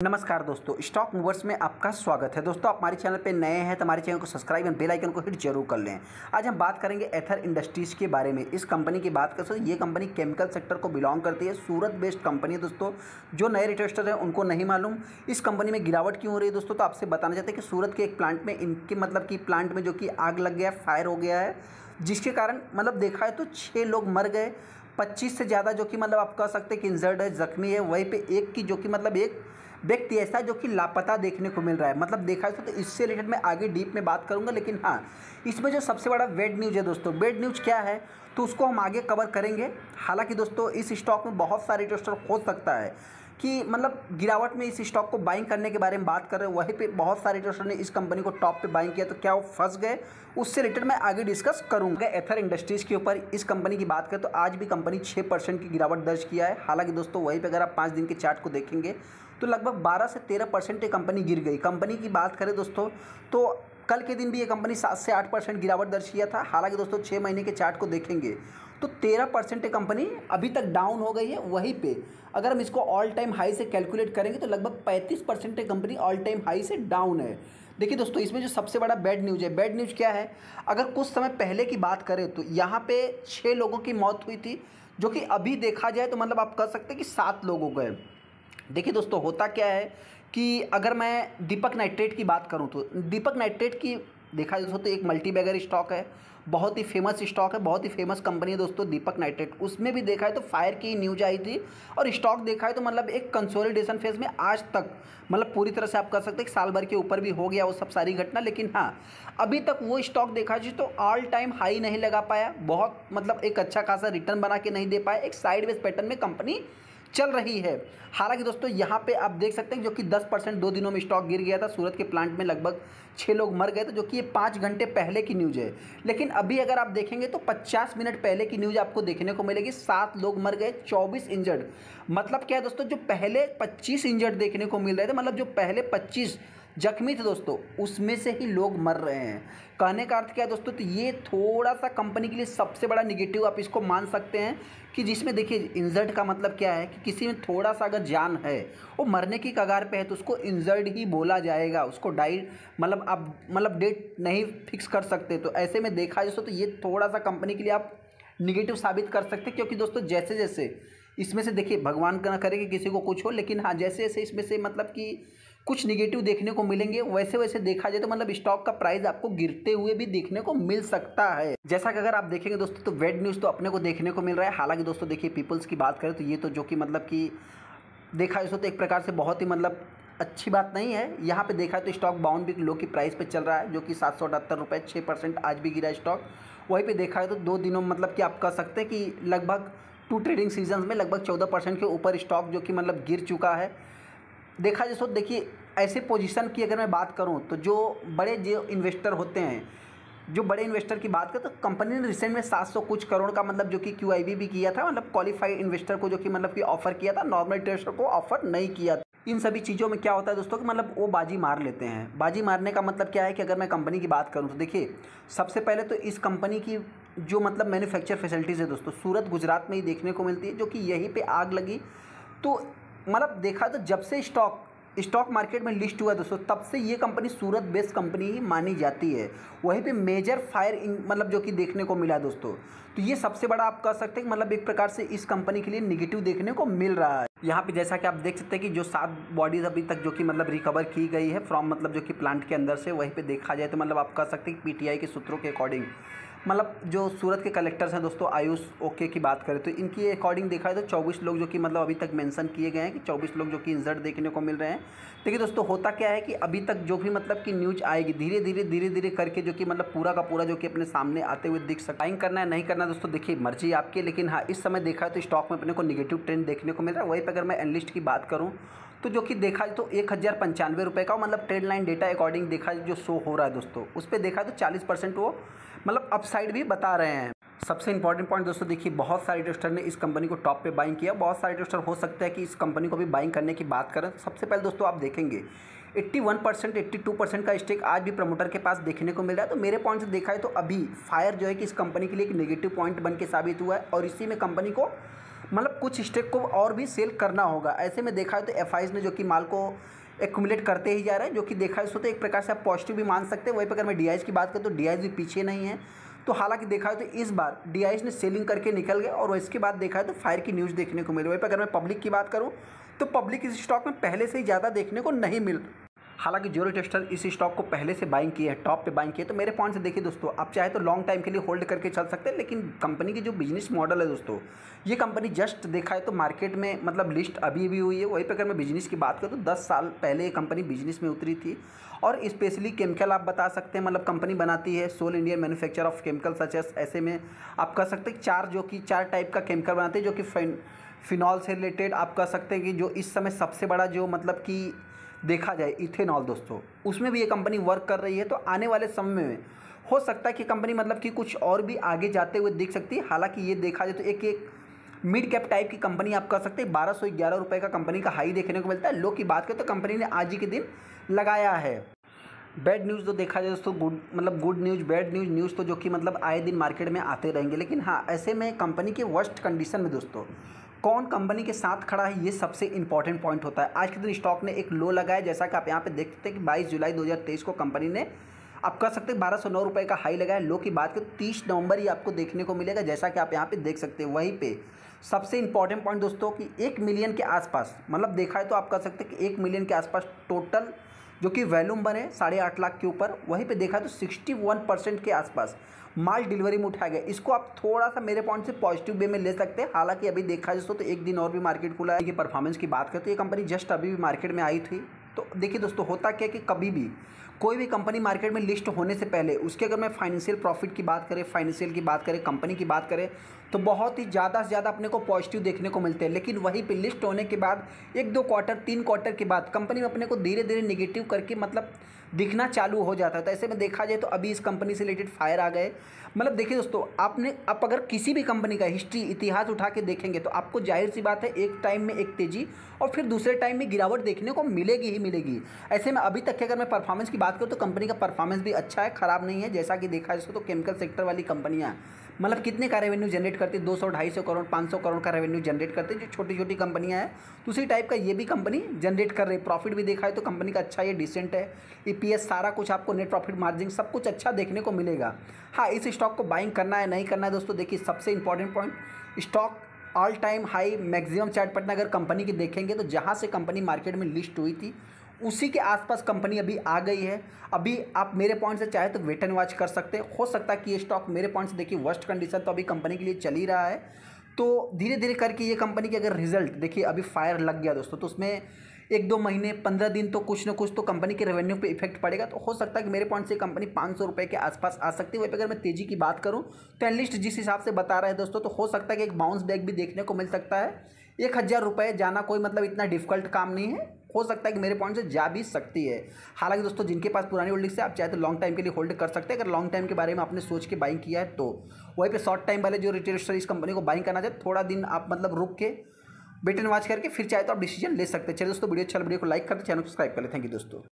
नमस्कार दोस्तों, stock movers में आपका स्वागत है। दोस्तों, आप हमारे चैनल पे नए हैं तो हमारे चैनल को सब्सक्राइब एंड बेल आइकन को हिट जरूर कर लें। आज हम बात करेंगे एथर इंडस्ट्रीज़ के बारे में। इस कंपनी की बात करें तो ये कंपनी केमिकल सेक्टर को बिलोंग करती है। सूरत बेस्ड कंपनी है दोस्तों। जो नए इन्वेस्टर हैं उनको नहीं मालूम इस कंपनी में गिरावट क्यों हो रही है दोस्तों, तो आपसे बताना चाहते हैं कि सूरत के एक प्लांट में इनके प्लांट में जो कि आग लग गया, फायर हो गया है, जिसके कारण देखा है तो 6 लोग मर गए, 25 से ज़्यादा जो कि आप कह सकते हैं कि इंजर्ड है, जख्मी है। वहीं पे एक की जो कि एक व्यक्ति ऐसा जो कि लापता देखने को मिल रहा है। देखा है तो इससे रिलेटेड मैं आगे डीप में बात करूंगा, लेकिन हाँ, इसमें जो सबसे बड़ा बैड न्यूज़ है दोस्तों, बैड न्यूज़ क्या है तो उसको हम आगे कवर करेंगे। हालांकि दोस्तों, इस स्टॉक में बहुत सारे इन्वेस्टर हो सकता है कि गिरावट में इस स्टॉक को बाइंग करने के बारे में बात कर रहे हैं। वहीं पे बहुत सारे इन्वेस्टर ने इस कंपनी को टॉप पे बाइंग किया, तो क्या वो फंस गए, उससे रिलेटेड मैं आगे डिस्कस करूंगा। एथर इंडस्ट्रीज़ के ऊपर इस कंपनी की बात करें तो आज भी कंपनी 6% की गिरावट दर्ज किया है। हालांकि दोस्तों, वहीं पे अगर आप 5 दिन के चार्ट को देखेंगे तो लगभग 12 से 13% ये कंपनी गिर गई। कंपनी की बात करें दोस्तों तो कल के दिन भी ये कंपनी 7 से 8% गिरावट दर्ज किया था। हालांकि दोस्तों, 6 महीने के चार्ट को देखेंगे तो 13% ये कंपनी अभी तक डाउन हो गई है। वहीं पे अगर हम इसको ऑल टाइम हाई से कैलकुलेट करेंगे तो लगभग 35% ये कंपनी ऑल टाइम हाई से डाउन है। देखिए दोस्तों, इसमें जो सबसे बड़ा बैड न्यूज़ है, बैड न्यूज़ क्या है, अगर कुछ समय पहले की बात करें तो यहाँ पे 6 लोगों की मौत हुई थी, जो कि अभी देखा जाए तो आप कह सकते हैं कि 7 लोग हो गए। देखिए दोस्तों, होता क्या है कि अगर मैं दीपक नाइट्रेट की बात करूं तो दीपक नाइट्रेट की देखा जाए तो एक मल्टी बैगर स्टॉक है, बहुत ही फेमस स्टॉक है, बहुत ही फेमस कंपनी है दोस्तों दीपक नाइट्रेट। उसमें भी देखा है तो फायर की न्यूज आई थी और स्टॉक देखा है तो एक कंसोलिडेशन फेज में आज तक पूरी तरह से आप कह सकते हैं कि साल भर के ऊपर भी हो गया वो सब सारी घटना। लेकिन हाँ, अभी तक वो स्टॉक देखा जाए तो ऑल टाइम हाई नहीं लगा पाया, बहुत एक अच्छा खासा रिटर्न बना के नहीं दे पाया, एक साइडवेज पैटर्न में कंपनी चल रही है। हालांकि दोस्तों, यहाँ पे आप देख सकते हैं जो कि 10% 2 दिनों में स्टॉक गिर गया था। सूरत के प्लांट में लगभग 6 लोग मर गए थे, जो कि ये 5 घंटे पहले की न्यूज़ है। लेकिन अभी अगर आप देखेंगे तो 50 मिनट पहले की न्यूज़ आपको देखने को मिलेगी। 7 लोग मर गए, 24 इंजर्ड। क्या है दोस्तों, जो पहले 25 इंजर्ड देखने को मिल रहे थे, जो पहले 25 जख्मी थे दोस्तों, उसमें से ही लोग मर रहे हैं। कहने का अर्थ क्या है दोस्तों, तो ये थोड़ा सा कंपनी के लिए सबसे बड़ा निगेटिव आप इसको मान सकते हैं कि जिसमें देखिए इंजर्ड का क्या है कि किसी में थोड़ा सा अगर जान है, वो मरने की कगार पे है, तो उसको इंजर्ड ही बोला जाएगा। उसको डाई आप डेट नहीं फिक्स कर सकते। तो ऐसे में देखा जाए तो ये थोड़ा सा कंपनी के लिए आप निगेटिव साबित कर सकते हैं, क्योंकि दोस्तों जैसे जैसे इसमें से देखिए, भगवान ना करे कि किसी को कुछ हो, लेकिन हाँ, जैसे जैसे इसमें से कि कुछ निगेटिव देखने को मिलेंगे, वैसे वैसे देखा जाए तो स्टॉक का प्राइस आपको गिरते हुए भी देखने को मिल सकता है। जैसा कि अगर आप देखेंगे दोस्तों तो बैड न्यूज़ तो अपने को देखने को मिल रहा है। हालांकि दोस्तों देखिए, पीपल्स की बात करें तो ये तो जो कि देखा जाए तो एक प्रकार से बहुत ही अच्छी बात नहीं है। यहाँ पे देखा तो स्टॉक बाउंड भी लो की प्राइस पे चल रहा है, जो कि 778 रुपये, 6% आज भी गिरा स्टॉक। वहीं पे देखा है तो 2 दिनों में कि आप कह सकते हैं कि लगभग 2 ट्रेडिंग सीजन में लगभग 14% के ऊपर स्टॉक जो कि गिर चुका है। देखा जाए तो देखिए, ऐसे पोजीशन की अगर मैं बात करूं तो जो इन्वेस्टर होते हैं, जो बड़े इन्वेस्टर की बात करें तो कंपनी ने रिसेंट में 700 कुछ करोड़ का जो कि QIB भी किया था, क्वालिफाइड इन्वेस्टर को जो कि ऑफर किया था, नॉर्मल इन्वेस्टर को ऑफर नहीं किया था। इन सभी चीज़ों में क्या होता है दोस्तों कि वो बाजी मार लेते हैं। बाजी मारने का क्या है कि अगर मैं कंपनी की बात करूं तो देखिए, सबसे पहले तो इस कंपनी की जो मैन्युफैक्चर फैसिलिटीज़ है दोस्तों, सूरत गुजरात में ही देखने को मिलती है, जो कि यहीं पे आग लगी तो देखा तो जब से स्टॉक मार्केट में लिस्ट हुआ है दोस्तों, तब से ये कंपनी सूरत बेस्ड कंपनी ही मानी जाती है। वहीं पे मेजर फायर जो कि देखने को मिला है दोस्तों, तो ये सबसे बड़ा आप कह सकते हैं कि एक प्रकार से इस कंपनी के लिए निगेटिव देखने को मिल रहा है। यहाँ पे जैसा कि आप देख सकते हैं कि जो 7 बॉडीज अभी तक जो कि रिकवर की गई है फ्रॉम जो कि प्लांट के अंदर से। वहीं पे देखा जाए तो आप कह सकते हैं कि PTI के सूत्रों के अकॉर्डिंग जो सूरत के कलेक्टर्स हैं दोस्तों, आयुष ओके की बात करें तो इनकी अकॉर्डिंग देखा है तो 24 लोग जो कि अभी तक मेंशन किए गए हैं कि 24 लोग जो कि इंजर्ड देखने को मिल रहे हैं। देखिए दोस्तों, होता क्या है कि अभी तक जो भी कि न्यूज आएगी, धीरे धीरे करके जो कि पूरा का पूरा जो कि अपने सामने आते हुए दिख सकता है। बाइंग करना है नहीं करना दोस्तों, देखिए मर्जी आपकी, लेकिन हाँ, इस समय देखा है तो स्टॉक में अपने को निगेटिव ट्रेंड देखने को मिल रहा है। वहीं पर अगर मैं एनालिस्ट की बात करूँ तो जो कि देखा जाए तो 1095 रुपये का ट्रेड लाइन डेटा अकॉर्डिंग देखा जो शो हो रहा है दोस्तों, उस पर देखा तो 40% वो अपसाइड भी बता रहे हैं। सबसे इंपॉर्टेंट पॉइंट दोस्तों देखिए, बहुत सारे इन्वेस्टर ने इस कंपनी को टॉप पे बाइंग किया। बहुत सारे इन्वेस्टर हो सकता है कि इस कंपनी को भी बाइंग करने की बात करें। सबसे पहले दोस्तों आप देखेंगे 81% 82% का स्टेक आज भी प्रमोटर के पास देखने को मिल रहा है। तो मेरे पॉइंट से देखा है तो अभी फायर जो है कि इस कंपनी के लिए एक नेगेटिव पॉइंट बन के साबित हुआ है और इसी में कंपनी को मतलब कुछ स्टेक को और भी सेल करना होगा। ऐसे में देखा है तो एफआईज ने जो कि माल को एक्यूमुलेट करते ही जा रहे हैं, जो कि देखा है उसको तो एक प्रकार से आप पॉजिटिव भी मान सकते हैं। वहीं पर अगर मैं डीआईज की बात करूँ तो डीआईज भी पीछे नहीं है। तो हालांकि देखा है तो इस बार डीआईज ने सेलिंग करके निकल गए और इसके बाद देखा है तो फायर की न्यूज़ देखने को मिली। वहीं पर अगर मैं पब्लिक की बात करूँ तो पब्लिक इस स्टॉक में पहले से ही ज़्यादा देखने को नहीं मिल। हालांकि जोरो टेस्टर इस स्टॉक को पहले से बाइंग किए हैं, टॉप पे बाइंग किए। तो मेरे पॉइंट से देखिए दोस्तों, आप चाहे तो लॉन्ग टाइम के लिए होल्ड करके चल सकते हैं, लेकिन कंपनी की जो बिजनेस मॉडल है दोस्तों, ये कंपनी जस्ट देखा है तो मार्केट में मतलब लिस्ट अभी भी हुई है। वहीं पर अगर मैं बिजनेस की बात करूँ तो 10 साल पहले ये कंपनी बिजनेस में उतरी थी और स्पेशली केमिकल आप बता सकते हैं, मतलब कंपनी बनाती है sole Indian manufacture of chemical सचेस। ऐसे में आप कह सकते हैं चार टाइप का केमिकल बनाते हैं, जो कि फिनॉल से रिलेटेड आप कह सकते हैं कि जो इस समय सबसे बड़ा जो मतलब कि देखा जाए इथेनॉल दोस्तों, उसमें भी ये कंपनी वर्क कर रही है। तो आने वाले समय में हो सकता है कि कंपनी मतलब कि कुछ और भी आगे जाते हुए दिख सकती है। हालांकि ये देखा जाए तो एक मिड कैप टाइप की कंपनी आप कह सकते हैं। 1211 रुपये का कंपनी का हाई देखने को मिलता है। लो की बात करें तो कंपनी ने आज ही के दिन लगाया है। बैड न्यूज़ तो देखा जाए दोस्तों, गुड न्यूज़ बैड न्यूज़ तो जो कि मतलब आए दिन मार्केट में आते रहेंगे। लेकिन हाँ, ऐसे में कंपनी के वर्स्ट कंडीशन में दोस्तों कौन कंपनी के साथ खड़ा है, ये सबसे इंपॉर्टेंट पॉइंट होता है। आज के दिन स्टॉक ने एक लो लगाया, जैसा कि आप यहाँ पे देख सकते हैं कि 22 जुलाई 2023 को कंपनी ने आप कह सकते हैं 1209 रुपये का हाई लगाया। लो की बात करें 30 नवंबर ही आपको देखने को मिलेगा, जैसा कि आप यहाँ पे देख सकते हैं। वहीं पे सबसे इंपॉर्टेंट पॉइंट दोस्तों कि 1 मिलियन के आसपास, मतलब देखा है तो आप कह सकते हैं कि 1 मिलियन के आसपास टोटल जो कि वैल्यूम बने 8.5 लाख के ऊपर। वहीं पे देखा तो 61% के आसपास माल डिलीवरी में उठाया गया। इसको आप थोड़ा सा मेरे पॉइंट से पॉजिटिव वे में ले सकते हैं। हालांकि अभी देखा जाए तो एक दिन और भी मार्केट खुला है। परफॉर्मेंस की बात करें तो ये कंपनी जस्ट अभी भी मार्केट में आई थी। तो देखिए दोस्तों, होता क्या कि कभी भी कोई भी कंपनी मार्केट में लिस्ट होने से पहले उसके अगर मैं फाइनेंशियल प्रॉफिट की बात करें, फाइनेंशियल की बात करें, कंपनी की बात करें तो बहुत ही ज़्यादा से ज़्यादा अपने को पॉजिटिव देखने को मिलते हैं। लेकिन वहीं पे लिस्ट होने के बाद 1-2 क्वार्टर 3 क्वार्टर के बाद कंपनी में अपने को धीरे धीरे नेगेटिव करके मतलब दिखना चालू हो जाता है। तो ऐसे में देखा जाए तो अभी इस कंपनी से रिलेटेड फायर आ गए। मतलब देखिए दोस्तों, आप अगर किसी भी कंपनी का हिस्ट्री इतिहास उठा के देखेंगे तो आपको जाहिर सी बात है एक टाइम में एक तेजी और फिर दूसरे टाइम में गिरावट देखने को मिलेगी ही मिलेगी। ऐसे में अभी तक की अगर मैं परफॉर्मेंस की बात करूँ तो कंपनी का परफॉर्मेंस भी अच्छा है, ख़राब नहीं है। जैसा कि देखा जाए तो केमिकल सेक्टर वाली कंपनियाँ मतलब कितने का रेवेन्यू जनरेट करती है, 200-250 करोड़ 500 करोड़ का रेवेन्यू जनरेट करते हैं जो छोटी छोटी कंपनियां हैं। तो उसी टाइप का ये भी कंपनी जनरेट कर रही है। प्रॉफिट भी देखा है तो कंपनी का अच्छा, ये डिसेंट है। ईपीएस सारा कुछ आपको, नेट प्रॉफिट मार्जिन सब कुछ अच्छा देखने को मिलेगा। हाँ, इस स्टॉक को बाइंग करना है नहीं करना है दोस्तों, देखिए सबसे important point, stock all time high maximum chart Patna अगर कंपनी की देखेंगे तो जहाँ से कंपनी मार्केट में लिस्ट हुई थी उसी के आसपास कंपनी अभी आ गई है। अभी आप मेरे पॉइंट से चाहे तो वेट एंड वॉच कर सकते हैं। हो सकता है कि ये स्टॉक मेरे पॉइंट से देखिए वर्स्ट कंडीशन तो अभी कंपनी के लिए चल ही रहा है। तो धीरे धीरे करके ये कंपनी के अगर रिजल्ट देखिए, अभी फायर लग गया दोस्तों, तो उसमें 1-2 महीने 15 दिन तो कुछ ना कुछ तो कंपनी के रेवेन्यू पे इफेक्ट पड़ेगा। तो हो सकता है कि मेरे पॉइंट से कंपनी 500 रुपये के आसपास आ सकती है। वहीं पर अगर मैं तेज़ी की बात करूँ तो एनालिस्ट जिस हिसाब से बता रहे हैं दोस्तों, तो हो सकता है कि एक बाउंस बैक भी देखने को मिल सकता है। 1000 रुपये जाना कोई मतलब इतना डिफिकल्ट काम नहीं है, हो सकता है कि मेरे पॉइंट से जा भी सकती है। हालांकि दोस्तों जिनके पास पुरानी होल्डिंग्स है, आप चाहे तो लॉन्ग टाइम के लिए होल्ड कर सकते हैं। अगर लॉन्ग टाइम के बारे में आपने सोच के बाइंग किया है तो वहीं पे शॉर्ट टाइम वाले जो रिटेलर्स इस कंपनी को बाइंग करना चाहे, थोड़ा दिन आप मतलब रुक के वेट एंड वॉच करके फिर चाहे तो आप डिसीजन ले सकते हैं। चलिए दोस्तों, वीडियो अच्छा, वीडियो को लाइक करते, चैनल को सब्सक्राइब कर ले। थैंक यू दोस्तों।